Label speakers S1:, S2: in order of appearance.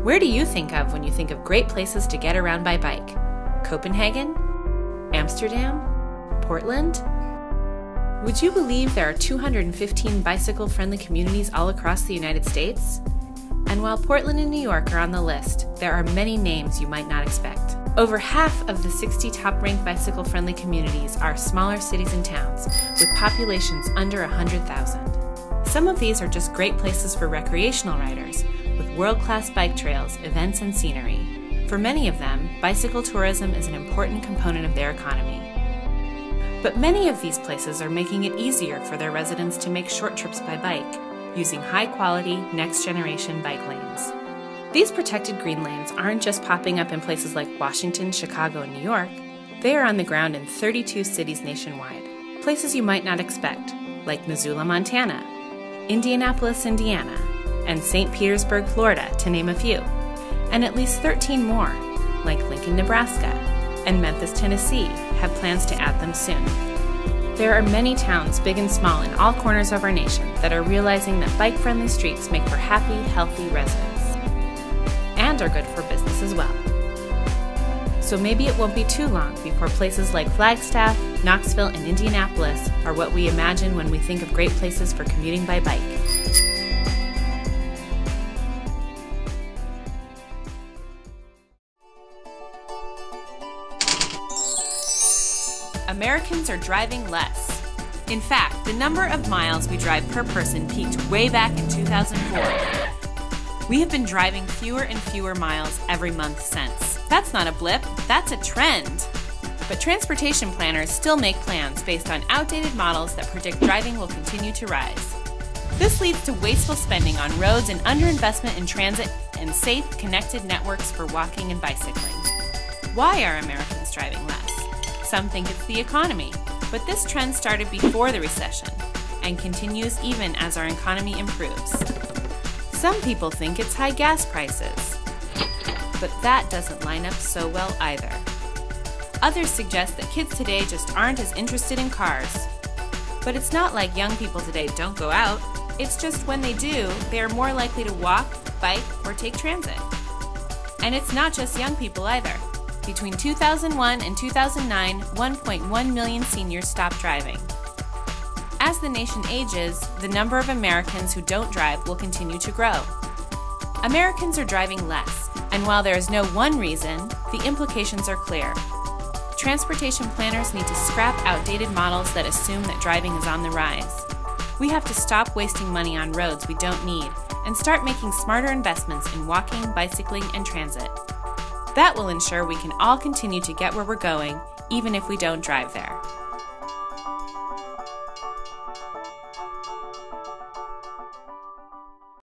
S1: Where do you think of when you think of great places to get around by bike? Copenhagen? Amsterdam? Portland? Would you believe there are 215 bicycle-friendly communities all across the United States? And while Portland and New York are on the list, there are many names you might not expect. Over half of the 60 top-ranked bicycle-friendly communities are smaller cities and towns, with populations under 100,000. Some of these are just great places for recreational riders, with world-class bike trails, events, and scenery. For many of them, bicycle tourism is an important component of their economy. But many of these places are making it easier for their residents to make short trips by bike, using high-quality, next-generation bike lanes. These protected green lanes aren't just popping up in places like Washington, Chicago, and New York. They are on the ground in 32 cities nationwide. Places you might not expect, like Missoula, Montana, Indianapolis, Indiana, and St. Petersburg, Florida, to name a few. And at least 13 more, like Lincoln, Nebraska, and Memphis, Tennessee, have plans to add them soon. There are many towns, big and small, in all corners of our nation that are realizing that bike-friendly streets make for happy, healthy residents. And are good for business as well. So maybe it won't be too long before places like Flagstaff, Knoxville, and Indianapolis are what we imagine when we think of great places for commuting by bike. Americans are driving less. In fact, the number of miles we drive per person peaked way back in 2004. We have been driving fewer and fewer miles every month since. That's not a blip, that's a trend. But transportation planners still make plans based on outdated models that predict driving will continue to rise. This leads to wasteful spending on roads and underinvestment in transit and safe, connected networks for walking and bicycling. Why are Americans driving less? Some think it's the economy, but this trend started before the recession and continues even as our economy improves. Some people think it's high gas prices, but that doesn't line up so well either. Others suggest that kids today just aren't as interested in cars. But it's not like young people today don't go out, it's just when they do, they are more likely to walk, bike, or take transit. And it's not just young people either. Between 2001 and 2009, 1.1 million seniors stopped driving. As the nation ages, the number of Americans who don't drive will continue to grow. Americans are driving less, and while there is no one reason, the implications are clear. Transportation planners need to scrap outdated models that assume that driving is on the rise. We have to stop wasting money on roads we don't need and start making smarter investments in walking, bicycling, and transit. That will ensure we can all continue to get where we're going, even if we don't drive there.